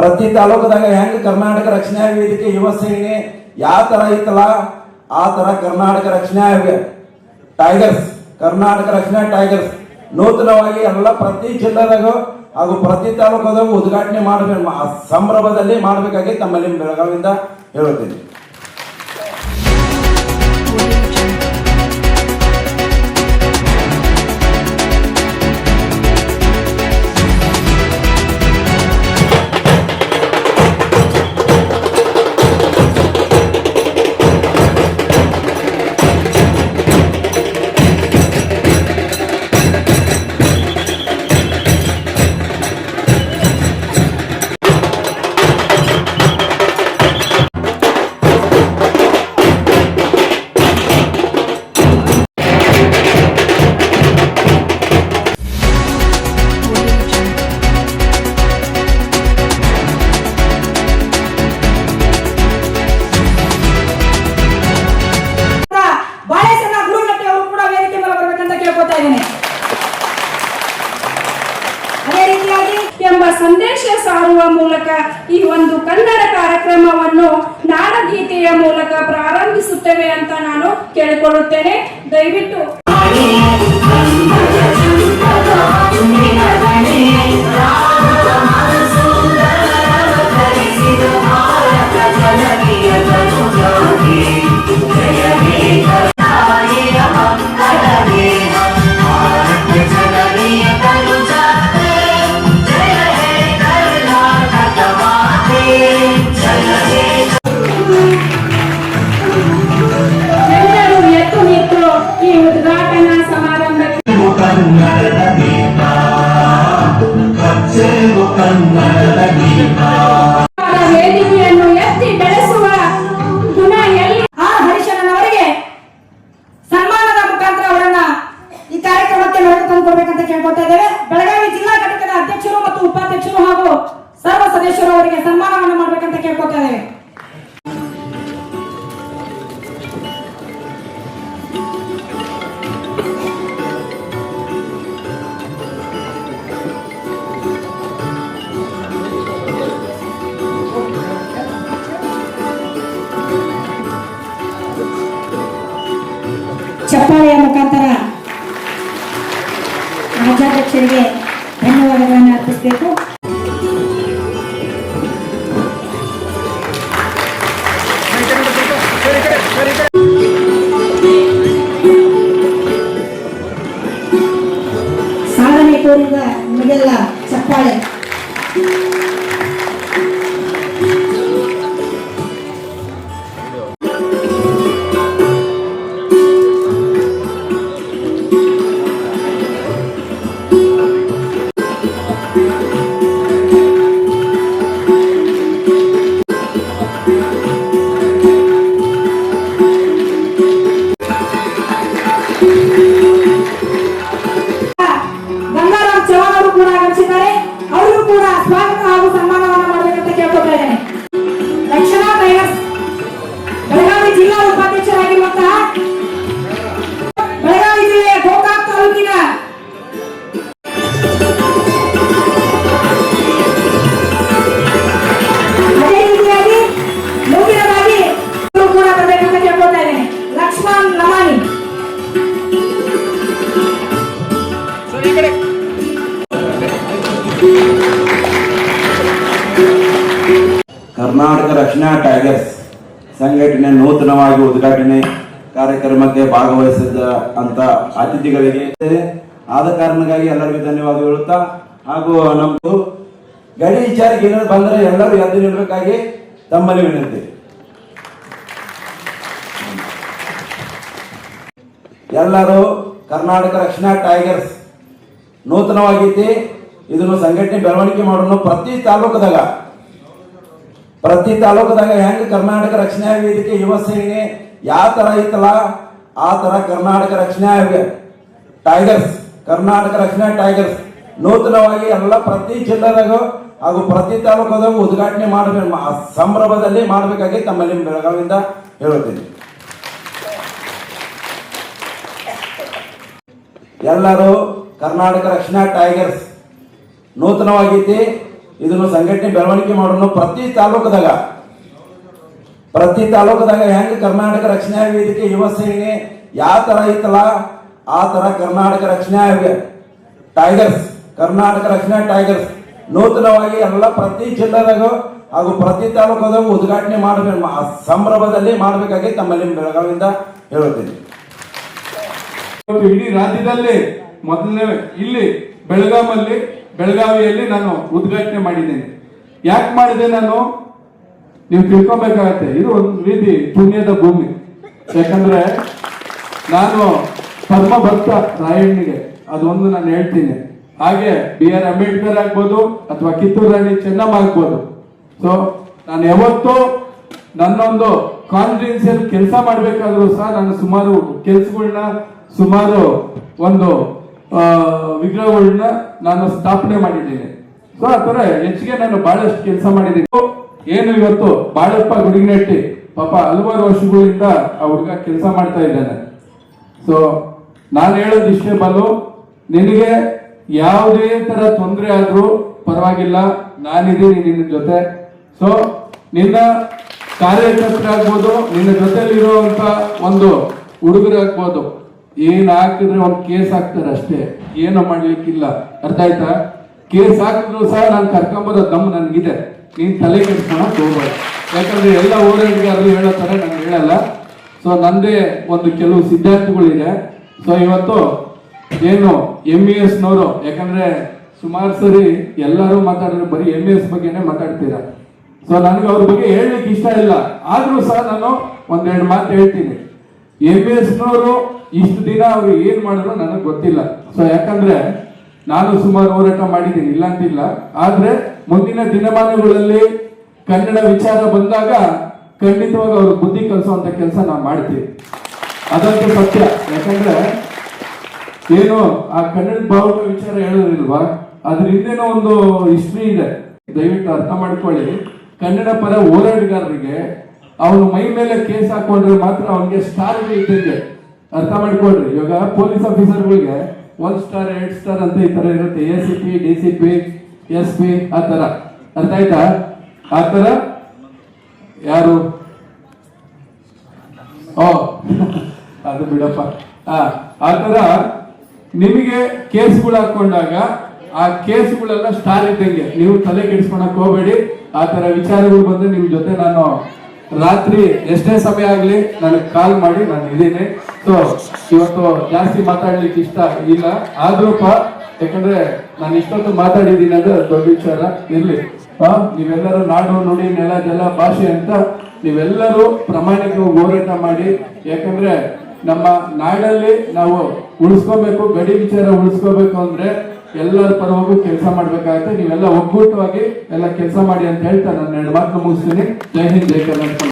ಪ್ರತಿ ತಾಲೂಕದಾಗ ಹೆಂಗ್ ಕರ್ನಾಟಕ ರಕ್ಷಣಾ ವೇದಿಕೆ ಯುವ ಸೇನೆ ಯಾವ ತರ ಇತ್ತಲ್ಲ ಆ ತರ ಕರ್ನಾಟಕ ರಕ್ಷಣಾ ಟೈಗರ್ಸ್, ಕರ್ನಾಟಕ ರಕ್ಷಣಾ ಟೈಗರ್ಸ್ ನೂತನವಾಗಿ ಎಲ್ಲ ಪ್ರತಿ ಜಿಲ್ಲೆದಾಗ ಹಾಗೂ ಪ್ರತಿ ತಾಲೂಕದಾಗ ಉದ್ಘಾಟನೆ ಮಾಡಬೇಕು, ಸಂಭ್ರಮದಲ್ಲಿ ಮಾಡಬೇಕಾಗಿ ತಮ್ಮಲ್ಲಿ ಬೆಳಗಾವಿಯಿಂದ ಹೇಳುತ್ತೇನೆ. ಎಂಬ ಸಂದೇಶ ಸಾರುವ ಮೂಲಕ ಈ ಒಂದು ಕನ್ನಡ ಕಾರ್ಯಕ್ರಮವನ್ನು ನಾಡಗೀತೆಯ ಮೂಲಕ ಪ್ರಾರಂಭಿಸುತ್ತೇವೆ ಅಂತ ನಾನು ಕೇಳಿಕೊಳ್ಳುತ್ತೇನೆ. ದಯವಿಟ್ಟು ವೇದಿಕೆಯನ್ನು ಎತ್ತಿ ಬೆಳೆಸುವ ಗುಣ ಎಲ್ಲಿ ಹರಿಶನವರಿಗೆ ಸನ್ಮಾನದ ಮುಖಾಂತರ ಅವರನ್ನ ಈ ಕಾರ್ಯಕ್ರಮಕ್ಕೆ ನಡೆದುಕೊಂಡು ಕೇಳ್ಕೊಳ್ತಾ ಇದ್ದೇವೆ. ಬೆಳಗಾವಿ ಜಿಲ್ಲಾ ಘಟಕದ ಅಧ್ಯಕ್ಷರು ಮತ್ತು ಉಪಾಧ್ಯಕ್ಷರು ಹಾಗೂ ಸರ್ವ ಸದಸ್ಯರು ಅವರಿಗೆ ಸನ್ಮಾನವನ್ನು ಮಾಡಬೇಕಂತ ಕೇಳ್ಕೊಳ್ತಾ ಇದ್ದೇವೆ. ಚಪ್ಪಾಳೆಯ ಮುಖಾಂತರ ರಾಜ್ಯಾಧ್ಯಕ್ಷರಿಗೆ ಧನ್ಯವಾದಗಳನ್ನು ಅರ್ಪಿಸಬೇಕು. ಸಾಧನೆ ತೋರಿದ ನಿಮಗೆಲ್ಲ ಚಪ್ಪಾಳೆ. ಕರ್ನಾಟಕ ರಕ್ಷಣಾ ಟೈಗರ್ಸ್ ಸಂಘಟನೆ ನೂತನವಾಗಿ ಉದ್ಘಾಟನೆ ಕಾರ್ಯಕ್ರಮಕ್ಕೆ ಭಾಗವಹಿಸಿದ ಅಂತ ಅತಿಥಿಗಳಿಗೆ ಆದ ಕಾರಣಕ್ಕಾಗಿ ಎಲ್ಲರಿಗೂ ಧನ್ಯವಾದ ಹೇಳುತ್ತಾ, ಹಾಗೂ ನಮ್ದು ಗಡಿ ವಿಚಾರಕ್ಕೆ ಏನಾದ್ರು ಬಂದರೆ ಎಲ್ಲರೂ ಎದ್ದು ನಿಲ್ಲಬೇಕಾಗಿ ತಮ್ಮಲ್ಲಿ ವಿನಂತಿ. ಎಲ್ಲರೂ ಕರ್ನಾಟಕ ರಕ್ಷಣಾ ಟೈಗರ್ಸ್ ನೂತನವಾಗೈತಿ, ಇದನ್ನು ಸಂಘಟನೆ ಬೆಳವಣಿಗೆ ಮಾಡೋಣ. ಪ್ರತಿ ತಾಲೂಕದಾಗ ಹೆಂಗ್ ಕರ್ನಾಟಕ ರಕ್ಷಣಾ ವೇದಿಕೆ ಯುವ ಸೇನೆ ಯಾವ ತರ ಇತ್ತಲ್ಲ ಆ ತರ ಕರ್ನಾಟಕ ರಕ್ಷಣಾ ಟೈಗರ್ಸ್, ಕರ್ನಾಟಕ ರಕ್ಷಣಾ ಟೈಗರ್ಸ್ ನೂತನವಾಗಿ ಎಲ್ಲ ಪ್ರತಿ ಜಿಲ್ಲೆದಾಗ ಹಾಗೂ ಪ್ರತಿ ತಾಲೂಕದಾಗ ಉದ್ಘಾಟನೆ ಮಾಡಬೇಕು, ಸಂಭ್ರಮದಲ್ಲಿ ಮಾಡಬೇಕಾಗಿ ತಮ್ಮಲ್ಲಿ ಬೆಳಗಾವಿಯಿಂದ ಹೇಳುತ್ತೇನೆ. ಎಲ್ಲರೂ ಕರ್ನಾಟಕ ರಕ್ಷಣಾ ಟೈಗರ್ಸ್ ನೂತನವಾಗೈತಿ, ಇದನ್ನು ಸಂಘಟನೆ ಬೆಳವಣಿಗೆ ಮಾಡೋಣ. ಪ್ರತಿ ತಾಲೂಕದಾಗ ಹೆಂಗ್ ಕರ್ನಾಟಕ ರಕ್ಷಣಾ ವೇದಿಕೆ ಯುವ ಸೇನೆ ಯಾವ ತರ ಐತಲ್ಲ ಆ ತರ ಕರ್ನಾಟಕ ರಕ್ಷಣಾ ಟೈಗರ್ಸ್, ಕರ್ನಾಟಕ ರಕ್ಷಣಾ ಟೈಗರ್ಸ್ ನೂತನವಾಗಿ ಎಲ್ಲ ಪ್ರತಿ ಜಿಲ್ಲೆದಾಗ ಹಾಗೂ ಪ್ರತಿ ತಾಲೂಕದಾಗ ಉದ್ಘಾಟನೆ ಮಾಡಬೇಕು, ಸಂಭ್ರಮದಲ್ಲಿ ಮಾಡಬೇಕಾಗಿ ತಮ್ಮಲ್ಲಿ ಬೆಳಗಾವಿಯಿಂದ ಹೇಳುತ್ತೇನೆ. ಇಡೀ ರಾಜ್ಯದಲ್ಲಿ ಮೊದಲನೇ ಇಲ್ಲಿ ಬೆಳಗಾವಿಯಲ್ಲಿ ನಾನು ಉದ್ಘಾಟನೆ ಮಾಡಿದ್ದೇನೆ. ಯಾಕೆ ಮಾಡಿದೆ ನಾನು, ನೀವು ತಿಳ್ಕೊಬೇಕಾಗತ್ತೆ. ಇದು ಒಂದು ರೀತಿ ಪುಣ್ಯದ ಭೂಮಿ. ಯಾಕಂದ್ರೆ ನಾನು ಪರಮ ಭಕ್ತ ರಾಯಣ್ಣಿಗೆ, ಅದೊಂದು ನಾನು ಹೇಳ್ತೀನಿ. ಹಾಗೆ BR ಅಂಬೇಡ್ಕರ್ ಆಗ್ಬೋದು ಅಥವಾ ಕಿತ್ತೂರು ರಾಣಿ ಚೆನ್ನಮ್ಮ ಆಗ್ಬೋದು. ಸೊ ನಾನು ಯಾವತ್ತೂ ನನ್ನೊಂದು ಕಾನ್ಫಿಡೆನ್ಸಿಯಲ್ ಕೆಲಸ ಮಾಡ್ಬೇಕಾದ್ರೂ ಸಹ ನಾನು ಸುಮಾರು ಕೆಲಸಗಳನ್ನ, ಸುಮಾರು ಒಂದು ವಿಗ್ರಹಗಳನ್ನ ನಾನು ಸ್ಥಾಪನೆ ಮಾಡಿದ್ದೀನಿ. ಸೊ ಆ ತರ ಹೆಚ್ಚಿಗೆ ನಾನು ಬಹಳಷ್ಟು ಕೆಲಸ ಮಾಡಿದ್ದೀನಿ. ಏನು ಇವತ್ತು ಬಾಳಪ್ಪ ಗುಡಿಗನಟ್ಟಿ ಪಾಪ ಹಲವಾರು ವರ್ಷಗಳಿಂದ ಆ ಹುಡುಗ ಕೆಲಸ ಮಾಡ್ತಾ ಇದ್ದಾನೆ. ಸೊ ನಾನು ಹೇಳೋದು ಇಷ್ಟೇ ಬಾಲು, ನಿನಗೆ ಯಾವುದೇ ತರ ತೊಂದರೆ ಆದ್ರೂ ಪರವಾಗಿಲ್ಲ, ನಾನಿದ್ದೀನಿ ನಿನ್ನ ಜೊತೆ. ಸೊ ನಿನ್ನ ಕಾರ್ಯಕರ್ತರಾಗ್ಬೋದು, ನಿನ್ನ ಜೊತೆಲಿರುವಂತ ಒಂದು ಹುಡುಗರಾಗ್ಬೋದು, ಏನ್ ಹಾಕಿದ್ರೆ ಒಂದು ಕೇಸ್ ಹಾಕ್ತಾರೆ ಅಷ್ಟೇ, ಏನು ಮಾಡ್ಲಿಕ್ಕಿಲ್ಲ. ಅರ್ಥ ಆಯ್ತಾ? ಕೇಸ್ ಹಾಕಿದ್ರು ಸಹ ನಾನು ಕರ್ಕೊಂಬರೋ ದಮ್ ನನ್ಗಿದೆ, ನೀನ್ ತಲೆ ಕೆಡ್ಸ್ಕೊಳಕ್ ಹೋಗ್ಬೇಡ. ಯಾಕಂದ್ರೆ ಎಲ್ಲ ಹೋರಾಟಗಾರರು ಹೇಳೋ ತರ ನಾನು ಹೇಳಲ್ಲ. ಸೊ ನಂದೇ ಒಂದು ಕೆಲವು ಸಿದ್ಧಾಂತಗಳಿದೆ. ಸೊ ಇವತ್ತು ಏನು MES ನವರು, ಯಾಕಂದ್ರೆ ಸುಮಾರು ಸರಿ ಎಲ್ಲರೂ ಮಾತಾಡಿದ್ರೆ ಬರೀ MES ಬಗ್ಗೆನೇ ಮಾತಾಡ್ತೀರಾ. ಸೊ ನನಗೆ ಅವ್ರ ಬಗ್ಗೆ ಹೇಳಲಿಕ್ಕೆ ಇಷ್ಟ ಇಲ್ಲ, ಆದ್ರೂ ಸಹ ನಾನು ಒಂದೆರಡು ಮಾತು ಹೇಳ್ತೀನಿ. MES ನವರು ಇಷ್ಟು ದಿನ ಅವರು ಏನ್ ಮಾಡಿದ್ರು ನನಗೆ ಗೊತ್ತಿಲ್ಲ. ಸೊ ಯಾಕಂದ್ರೆ ನಾನು ಸುಮಾರು ಹೋರಾಟ ಮಾಡಿದ್ದೀನಿ, ಇಲ್ಲ ಅಂತಿಲ್ಲ. ಆದ್ರೆ ಮುಂದಿನ ದಿನಮಾನಗಳಲ್ಲಿ ಕನ್ನಡ ವಿಚಾರ ಬಂದಾಗ ಖಂಡಿತವಾಗಿ ಅವ್ರಿಗೆ ಬುದ್ಧಿ ಕಲಿಸುವಂತ ಕೆಲಸ ನಾವು ಮಾಡ್ತೀವಿ, ಅದಂತೂ ಸತ್ಯ. ಯಾಕಂದ್ರೆ ಏನು ಆ ಕನ್ನಡ ಭಾವುಕ ವಿಚಾರ ಹೇಳೋದಿಲ್ವಾ, ಅದ್ರ ಹಿಂದೆನೋ ಒಂದು ಹಿಸ್ಟ್ರಿ ಇದೆ, ದಯವಿಟ್ಟು ಅರ್ಥ ಮಾಡ್ಕೊಳ್ಳಿ. ಕನ್ನಡ ಪರ ಹೋರಾಟಗಾರರಿಗೆ ಅವನು ಮೈ ಮೇಲೆ ಕೇಸ್ ಹಾಕೊಂಡ್ರೆ ಮಾತ್ರ ಅವನಿಗೆ ಸ್ಟಾರ್ ಇದ್ದಂಗೆ, ಅರ್ಥ ಮಾಡ್ಕೊಳ್ರಿ. ಇವಾಗ ಪೊಲೀಸ್ ಆಫೀಸರ್ಗಳಿಗೆ 1 ಸ್ಟಾರ್ 2 ಸ್ಟಾರ್ ಅಂತ ಈ ತರ ಇರುತ್ತೆ, ACP DCP SP ಆ ತರ. ಅರ್ಥ ಆಯ್ತಾ? ಆ ತರ ಯಾರು ಅದು ಬಿಡಪ್ಪ. ಆ ತರ ನಿಮಗೆ ಕೇಸ್ಗಳು ಹಾಕೊಂಡಾಗ ಆ ಕೇಸ್ಗಳೆಲ್ಲ ಸ್ಟಾರ್ ಇದ್ದಂಗೆ, ನೀವು ತಲೆ ಕೆಡಿಸ್ಕೊಳಕ್ ಹೋಗ್ಬೇಡಿ. ಆ ತರ ವಿಚಾರಗಳು ಬಂದ್ರೆ ನಿಮ್ ಜೊತೆ ನಾನು ರಾತ್ರಿ ಎಷ್ಟೇ ಸಮಯ ಆಗ್ಲಿ ನನಗೆ ಕಾಲ್ ಮಾಡಿ, ನಾನು ಇದ್ದೀನಿ. ಸೊ ಇವತ್ತು ಜಾಸ್ತಿ ಮಾತಾಡ್ಲಿಕ್ಕೆ ಇಷ್ಟ ಇಲ್ಲ, ಆದ್ರೂಪ ಯಾಕಂದ್ರೆ ನಾನು ಇಷ್ಟೊತ್ತು ಮಾತಾಡಿದ್ದೀನಿ ಅಂದ್ರೆ ದೊಡ್ಡ ವಿಚಾರ ಇರ್ಲಿ. ನೀವೆಲ್ಲರೂ ನಾಡು ನುಡಿ ನೆಲ ಜಲ ಭಾಷೆ ಅಂತ ನೀವೆಲ್ಲರೂ ಪ್ರಾಮಾಣಿಕವಾಗಿ ಹೋರಾಟ ಮಾಡಿ. ಯಾಕಂದ್ರೆ ನಮ್ಮ ನಾಡಲ್ಲಿ ನಾವು ಉಳಿಸ್ಕೋಬೇಕು, ಗಡಿ ವಿಚಾರ ಉಳಿಸ್ಕೋಬೇಕು ಅಂದ್ರೆ ಎಲ್ಲರ ಪರವಾಗೂ ಕೆಲಸ ಮಾಡ್ಬೇಕಾಗತ್ತೆ. ನೀವೆಲ್ಲ ಒಗ್ಗೂಟವಾಗಿ ಎಲ್ಲ ಕೆಲಸ ಮಾಡಿ ಅಂತ ಹೇಳ್ತಾ ನಾನು 2 ಮಾತನ್ನ ಮುಗಿಸ್ತೀನಿ. ಜೈ ಹಿಂದ್, ಜೈ ಕರ್ನಾಟಕ.